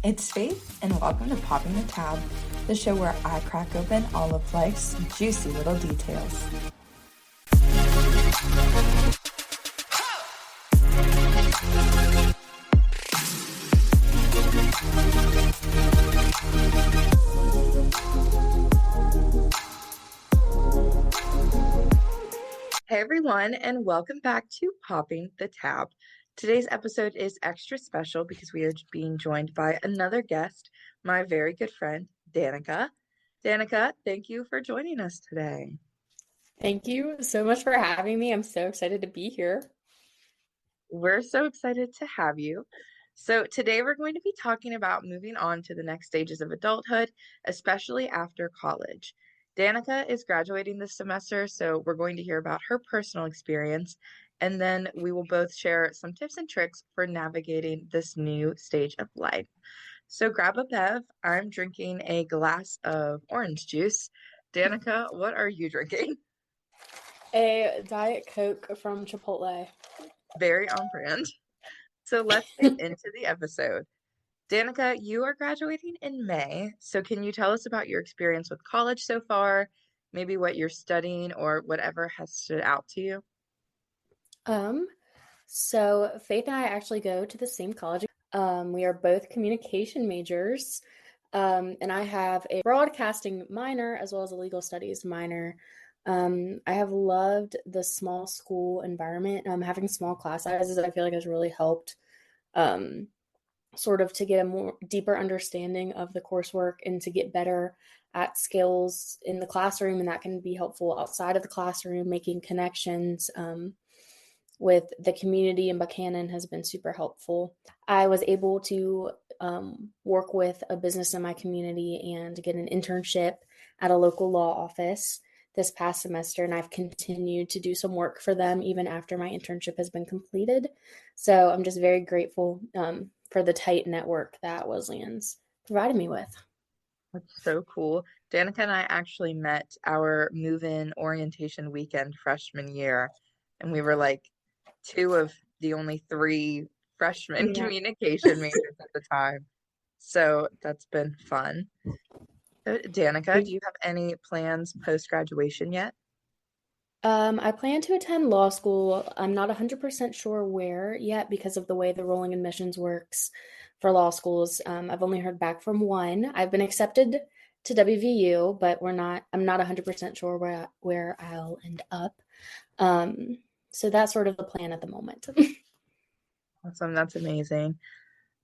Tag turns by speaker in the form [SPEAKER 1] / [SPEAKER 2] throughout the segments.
[SPEAKER 1] It's Faith, and welcome to Popping the Tab, the show where I crack open all of life's juicy little details. Hey everyone, and welcome back to Popping the Tab. Today's episode is extra special because we are being joined by another guest, my very good friend, Danica. Danica, thank you for joining us today.
[SPEAKER 2] Thank you so much for having me. I'm so excited to be here.
[SPEAKER 1] We're so excited to have you. So, today we're going to be talking about moving on to the next stages of adulthood, especially after college. Danica is graduating this semester, so we're going to hear about her personal experience, and then we will both share some tips and tricks for navigating this new stage of life. So, grab a bev. I'm drinking a glass of orange juice. Danica, what are you drinking?
[SPEAKER 2] A Diet Coke from Chipotle.
[SPEAKER 1] Very on brand. So, let's get into the episode. Danica, you are graduating in May, so can you tell us about your experience with college so far, maybe what you're studying or whatever has stood out to you?
[SPEAKER 2] Um, so Faith and I actually go to the same college. We are both communication majors. And I have a broadcasting minor as well as a legal studies minor. I have loved the small school environment. Having small class sizes, I feel like has really helped um, sort of to get a more deeper understanding of the coursework and to get better at skills in the classroom. And that can be helpful outside of the classroom, making connections with the community in Buchanan has been super helpful. I was able to work with a business in my community and get an internship at a local law office this past semester, and I've continued to do some work for them even after my internship has been completed. So I'm just very grateful for the tight network that Wesleyan's provided me with.
[SPEAKER 1] That's so cool. Danica and I actually met our move-in orientation weekend freshman year, and we were like two of the only three freshman
[SPEAKER 2] Yeah.
[SPEAKER 1] communication majors at the time. So that's been fun. Danica, do you have any plans post-graduation yet?
[SPEAKER 2] I plan to attend law school. I'm not 100% sure where yet because of the way the rolling admissions works for law schools. I've only heard back from one. I've been accepted to WVU, but I'm not 100% sure where I'll end up. So that's sort of the plan at the moment.
[SPEAKER 1] Awesome, that's amazing.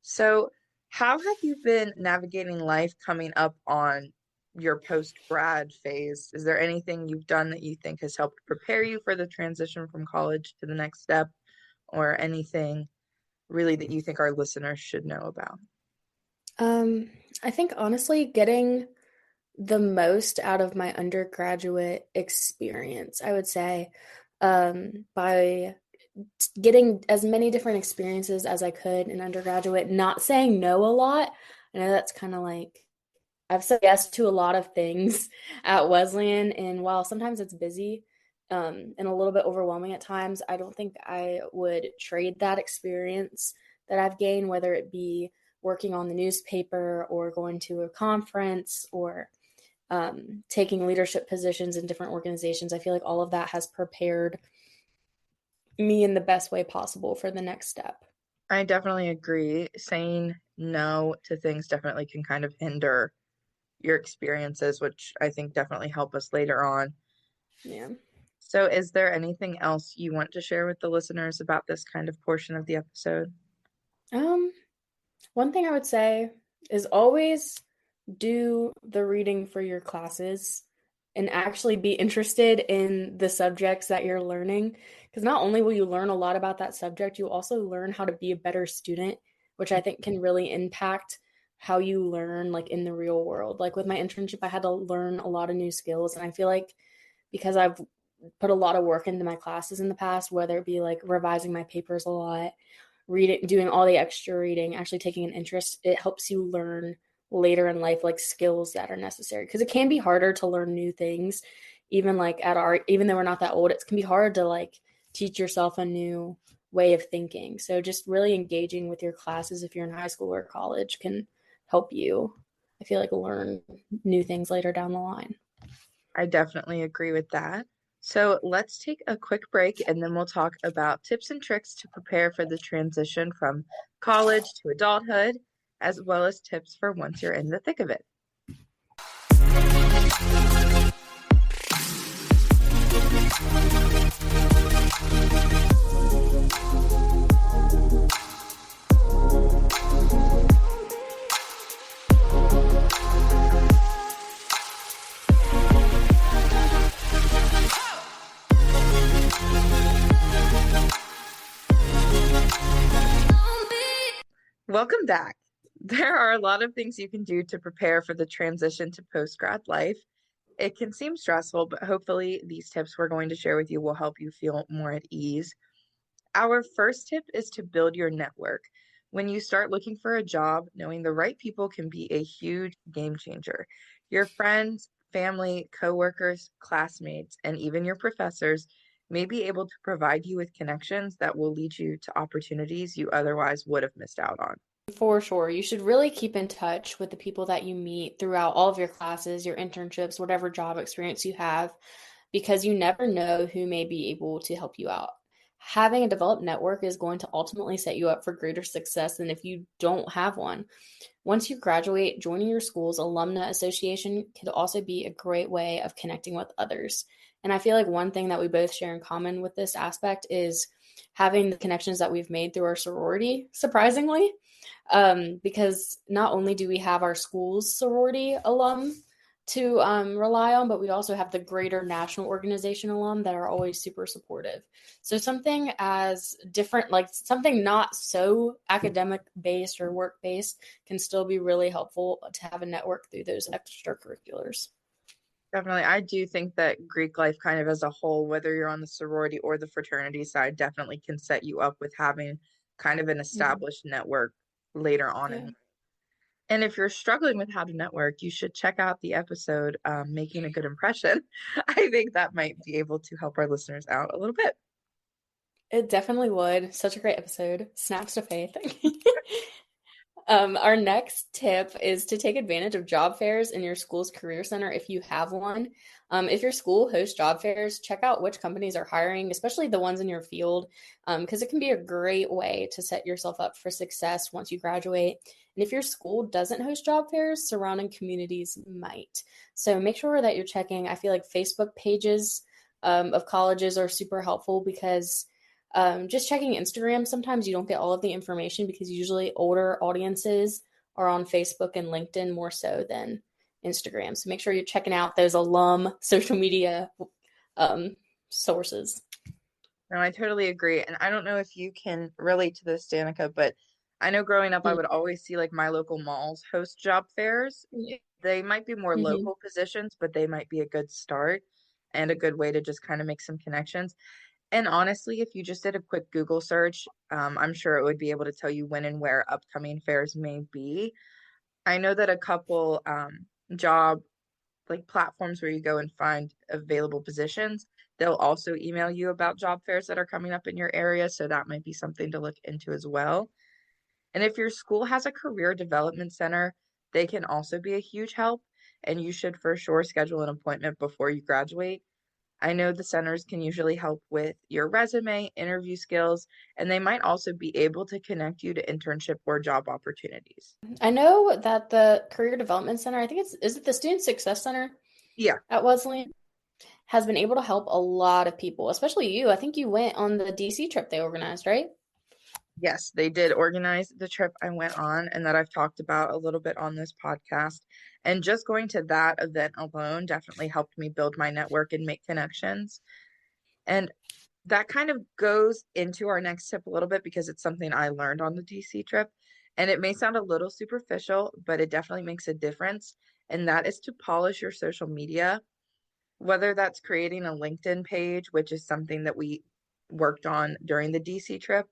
[SPEAKER 1] So, how have you been navigating life coming up on your post-grad phase? Is there anything you've done that you think has helped prepare you for the transition from college to the next step, or anything really that you think our listeners should know about?
[SPEAKER 2] Um, I think honestly, getting the most out of my undergraduate experience, I would say, by getting as many different experiences as I could in undergraduate, not saying no a lot. I know that's kind of like I've said yes to a lot of things at Wesleyan, and while sometimes it's busy and a little bit overwhelming at times, I don't think I would trade that experience that I've gained, whether it be working on the newspaper or going to a conference or taking leadership positions in different organizations. I feel like all of that has prepared me in the best way possible for the next step.
[SPEAKER 1] I definitely agree. Saying no to things definitely can kind of hinder your experiences, which I think definitely help us later on.
[SPEAKER 2] Yeah.
[SPEAKER 1] So, is there anything else you want to share with the listeners about this kind of portion of the episode?
[SPEAKER 2] Um, One thing I would say is always do the reading for your classes and actually be interested in the subjects that you're learning. Because not only will you learn a lot about that subject, you also learn how to be a better student, which I think can really impact how you learn like in the real world. Like with my internship, I had to learn a lot of new skills. And I feel like because I've put a lot of work into my classes in the past, whether it be like revising my papers a lot, reading, doing all the extra reading, actually taking an interest, it helps you learn later in life like skills that are necessary because it can be harder to learn new things even like at our even though we're not that old it can be hard to like teach yourself a new way of thinking, so just really engaging with your classes if you're in high school or college can help you, I feel like, learn new things later down the line.
[SPEAKER 1] I definitely agree with that. So let's take a quick break and then we'll talk about tips and tricks to prepare for the transition from college to adulthood, as well as tips for once you're in the thick of it. Welcome back. There are a lot of things you can do to prepare for the transition to post-grad life. It can seem stressful, but hopefully these tips we're going to share with you will help you feel more at ease. Our first tip is to build your network. When you start looking for a job, knowing the right people can be a huge game changer. Your friends, family, coworkers, classmates, and even your professors may be able to provide you with connections that will lead you to opportunities you otherwise would have missed out on.
[SPEAKER 2] For sure. You should really keep in touch with the people that you meet throughout all of your classes, your internships, whatever job experience you have, because you never know who may be able to help you out. Having a developed network is going to ultimately set you up for greater success than if you don't have one. Once you graduate, joining your school's alumni association could also be a great way of connecting with others. And I feel like one thing that we both share in common with this aspect is having the connections that we've made through our sorority, surprisingly, because not only do we have our school's sorority alum to rely on, but we also have the greater national organization alum that are always super supportive. So something as different, like something not so academic based or work based, can still be really helpful to have a network through those extracurriculars.
[SPEAKER 1] Definitely. I do think that Greek life, kind of as a whole, whether you're on the sorority or the fraternity side, definitely can set you up with having kind of an
[SPEAKER 2] Mhm.
[SPEAKER 1] established network later on in
[SPEAKER 2] Yeah.
[SPEAKER 1] life. And if you're struggling with how to network, you should check out the episode Making a Good Impression. I think that might be able to help our listeners out a little bit.
[SPEAKER 2] It definitely would. Such a great episode. Snaps to faith. Our next tip is to take advantage of job fairs in your school's career center if you have one. If your school hosts job fairs, check out which companies are hiring, especially the ones in your field, because it can be a great way to set yourself up for success once you graduate. And if your school doesn't host job fairs, surrounding communities might. So make sure that you're checking. I feel like Facebook pages of colleges are super helpful because just checking Instagram, sometimes you don't get all of the information because usually older audiences are on Facebook and LinkedIn more so than Instagram. So make sure you're checking out those alum social media um, sources.
[SPEAKER 1] No, I totally agree. And I don't know if you can relate to this, Danica, but I know growing up, I would always see like my local malls host job fairs. They might be more
[SPEAKER 2] Mm-hmm.
[SPEAKER 1] local positions, but they might be a good start and a good way to just kind of make some connections. And honestly, if you just did a quick Google search, I'm sure it would be able to tell you when and where upcoming fairs may be. I know that a couple job like platforms where you go and find available positions, they'll also email you about job fairs that are coming up in your area. So that might be something to look into as well. And if your school has a career development center, they can also be a huge help. And you should for sure schedule an appointment before you graduate. I know the centers can usually help with your resume, interview skills, and they might also be able to connect you to internship or job opportunities.
[SPEAKER 2] I know that the Career Development Center, I think is it the Student Success Center
[SPEAKER 1] Yeah,
[SPEAKER 2] at Wesleyan, has been able to help a lot of people, especially you. I think you went on the DC trip they organized, right?
[SPEAKER 1] yes, they did organize the trip I went on and that I've talked about a little bit on this podcast. And just going to that event alone definitely helped me build my network and make connections. And that kind of goes into our next tip a little bit because it's something I learned on the DC trip. And it may sound a little superficial, but it definitely makes a difference. And that is to polish your social media, whether that's creating a LinkedIn page, which is something that we worked on during the DC trip,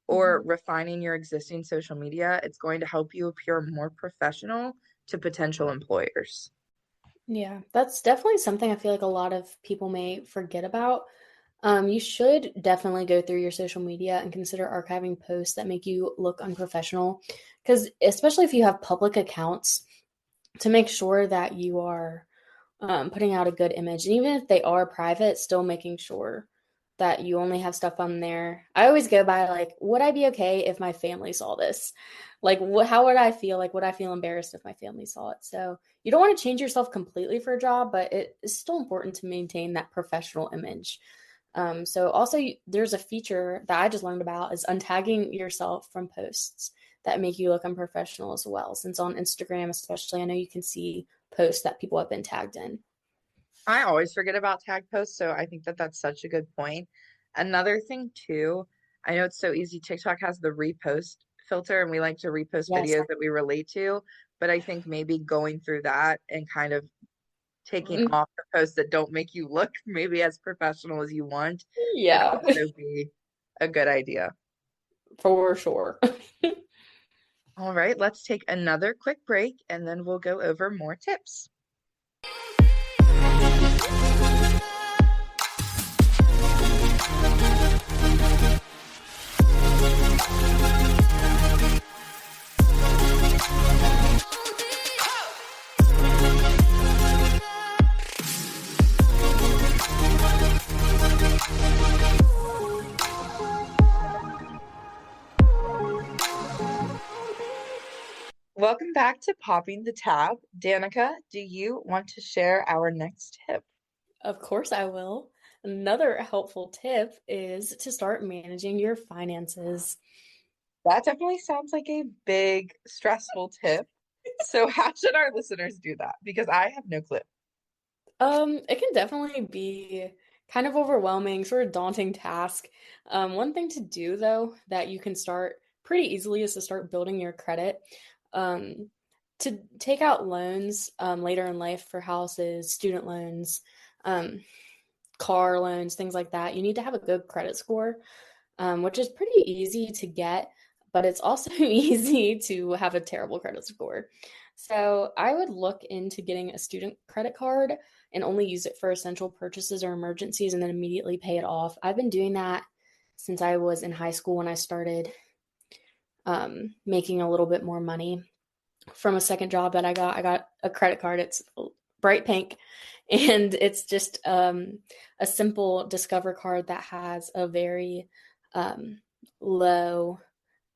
[SPEAKER 1] or
[SPEAKER 2] Mhm.
[SPEAKER 1] refining your existing social media. It's going to help you appear more professional to potential employers.
[SPEAKER 2] Yeah, that's definitely something I feel like a lot of people may forget about. You should definitely go through your social media and consider archiving posts that make you look unprofessional. Because especially if you have public accounts, to make sure that you are putting out a good image. And even if they are private, still making sure that you only have stuff on there. I always go by like, would I be okay if my family saw this? Like, how would I feel? Like, would I feel embarrassed if my family saw it? So you don't want to change yourself completely for a job, but it is still important to maintain that professional image. So also there's a feature that I just learned about is untagging yourself from posts that make you look unprofessional as well. Since on Instagram, especially, I know you can see posts that people have been tagged in.
[SPEAKER 1] I always forget about tag posts, so I think that that's such a good point. Another thing too, I know it's so easy. TikTok has the repost filter, and we like to repost
[SPEAKER 2] Yes.
[SPEAKER 1] videos that we relate to, but I think maybe going through that and kind of taking
[SPEAKER 2] Mm,
[SPEAKER 1] off the posts that don't make you look maybe as professional as you want could
[SPEAKER 2] yeah,
[SPEAKER 1] also be a good idea.
[SPEAKER 2] for sure.
[SPEAKER 1] All right, let's take another quick break and then we'll go over more tips. Welcome back to Popping the Tab. Danica, do you want to share our next tip?
[SPEAKER 2] Of course, I will. Another helpful tip is to start managing your finances.
[SPEAKER 1] That definitely sounds like a big, stressful tip. So, how should our listeners do that? Because I have no clue.
[SPEAKER 2] It can definitely be kind of overwhelming, sort of daunting task. One thing to do though that you can start pretty easily is to start building your credit. Um, to take out loans later in life for houses, student loans, um, car loans, things like that, you need to have a good credit score, which is pretty easy to get, but it's also easy to have a terrible credit score. So I would look into getting a student credit card and only use it for essential purchases or emergencies and then immediately pay it off. I've been doing that since I was in high school when I started making a little bit more money from a second job that I got. I got a credit card. It's bright pink, and it's just a simple Discover card that has a very um, low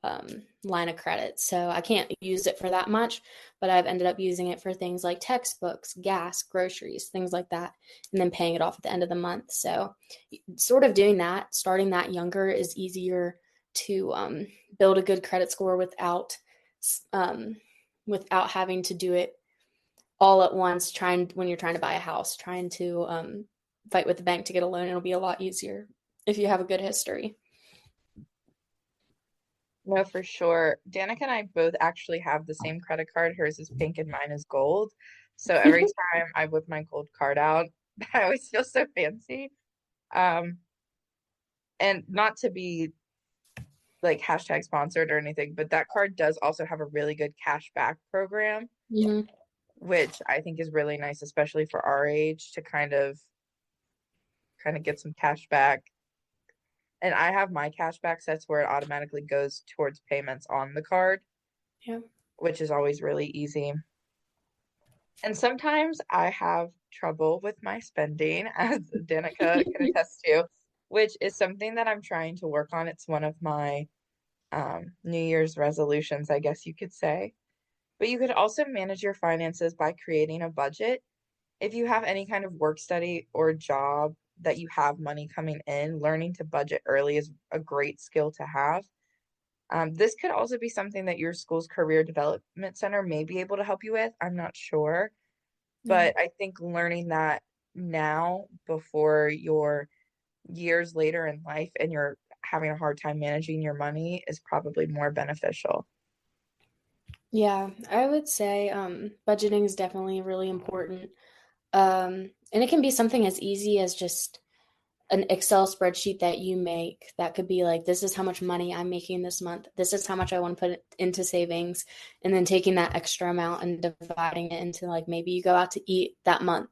[SPEAKER 2] um, line of credit. So I can't use it for that much, but I've ended up using it for things like textbooks, gas, groceries, things like that, and then paying it off at the end of the month. So, sort of doing that, starting that younger is easier to build a good credit score um, without having to do it all at once. Trying when you're trying to buy a house, trying to fight with the bank to get a loan, it'll be a lot easier if you have a good history.
[SPEAKER 1] No, for sure. Danica and I both actually have the same credit card. Hers is pink and mine is gold. So every time I whip my gold card out, I always feel so fancy. Um, and not to be like hashtag sponsored or anything, but that card does also have a really good cash back program,
[SPEAKER 2] Mhm.
[SPEAKER 1] which I think is really nice, especially for our age to kind of get some cash back. And I have my cash back sets where it automatically goes towards payments on the card,
[SPEAKER 2] Yeah.
[SPEAKER 1] which is always really easy. And sometimes I have trouble with my spending, as Danica can attest to, which is something that I'm trying to work on. It's one of my New Year's resolutions, I guess you could say. But you could also manage your finances by creating a budget. If you have any kind of work study or job that you have money coming in, learning to budget early is a great skill to have. This could also be something that your school's career development center may be able to help you with. I'm not sure.
[SPEAKER 2] Yeah.
[SPEAKER 1] But I think learning that now before your years later in life and you're having a hard time managing your money is probably more beneficial.
[SPEAKER 2] Yeah, I would say budgeting is definitely really important. And it can be something as easy as just an Excel spreadsheet that you make that could be like, this is how much money I'm making this month. This is how much I want to put into savings. And then taking that extra amount and dividing it into like maybe you go out to eat that month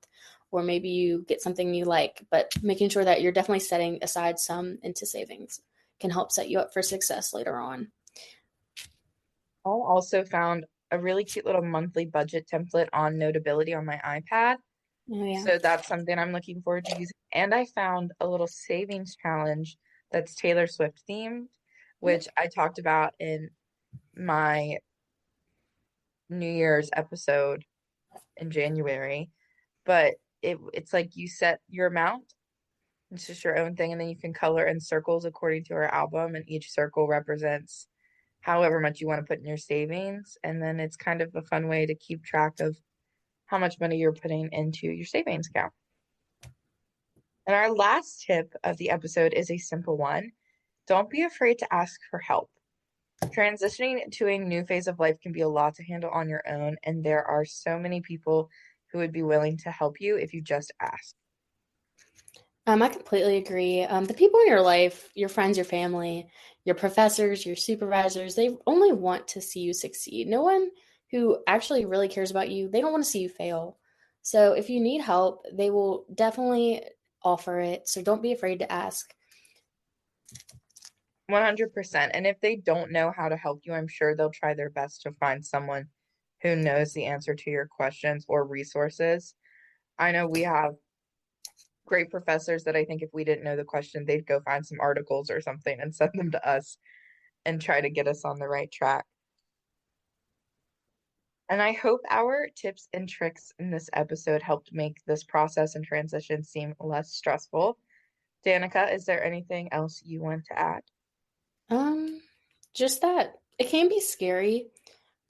[SPEAKER 2] or maybe you get something you like, but making sure that you're definitely setting aside some into savings can help set you up for success later on.
[SPEAKER 1] I also found a really cute little monthly budget template on Notability on my iPad.
[SPEAKER 2] Oh, yeah.
[SPEAKER 1] So that's something I'm looking forward to using. And I found a little savings challenge that's Taylor Swift themed, which I talked about in my New Year's episode in January. But it's like you set your amount. It's just your own thing, and then you can color in circles according to our album, and each circle represents however much you want to put in your savings. And then it's kind of a fun way to keep track of how much money you're putting into your savings account. And our last tip of the episode is a simple one. Don't be afraid to ask for help. Transitioning to a new phase of life can be a lot to handle on your own, and there are so many people who would be willing to help you if you just ask.
[SPEAKER 2] I completely agree. The people in your life, your friends, your family, your professors, your supervisors, they only want to see you succeed. No one who actually really cares about you, they don't want to see you fail. So if you need help, they will definitely offer it. So don't be afraid to ask.
[SPEAKER 1] 100%. And if they don't know how to help you, I'm sure they'll try their best to find someone who knows the answer to your questions or resources. I know we have great professors that I think if we didn't know the question, they'd go find some articles or something and send them to us and try to get us on the right track. And I hope our tips and tricks in this episode helped make this process and transition seem less stressful. Danica, is there anything else you want to add?
[SPEAKER 2] Um, just that it can be scary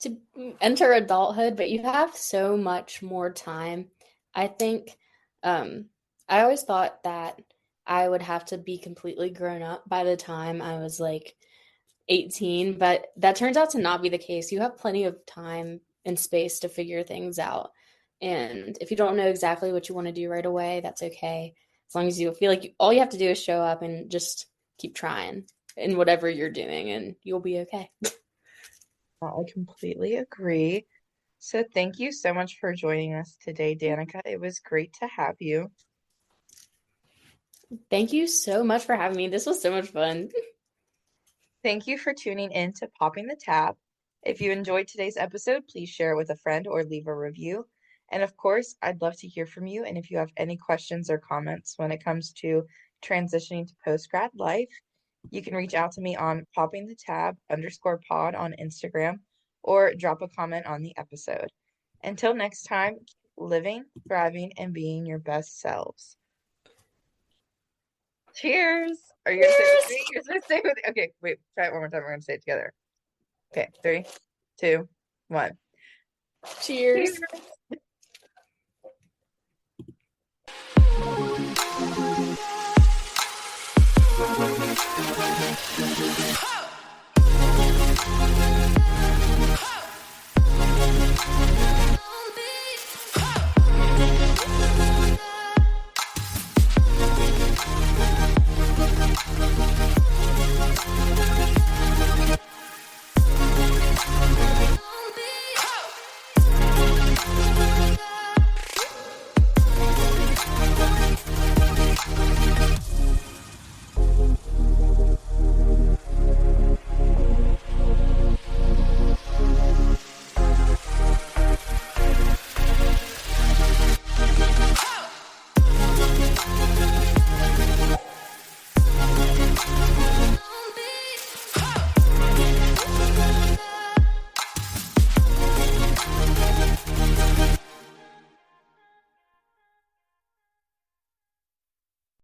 [SPEAKER 2] to enter adulthood, but you have so much more time. I think um, I always thought that I would have to be completely grown up by the time I was like 18, but that turns out to not be the case. You have plenty of time and space to figure things out. And if you don't know exactly what you want to do right away, that's okay. As long as you feel like all you have to do is show up and just keep trying in whatever you're doing, and you'll be okay.
[SPEAKER 1] I completely agree. So thank you so much for joining us today, Danica. It was great to have you.
[SPEAKER 2] Thank you so much for having me. This was so much fun.
[SPEAKER 1] Thank you for tuning in to Popping the Tab. If you enjoyed today's episode, please share it with a friend or leave a review. And of course, I'd love to hear from you. And if you have any questions or comments when it comes to transitioning to postgrad life, you can reach out to me on poppingthetab_pod on Instagram or drop a comment on the episode. Until next time, keep living, thriving, and being your best selves. Cheers! Are you gonna say it with me? You're gonna say it with me? Okay, wait, try it one more time. We're gonna say it together. Okay, 3, 2, 1.
[SPEAKER 2] Cheers.
[SPEAKER 1] Cheers!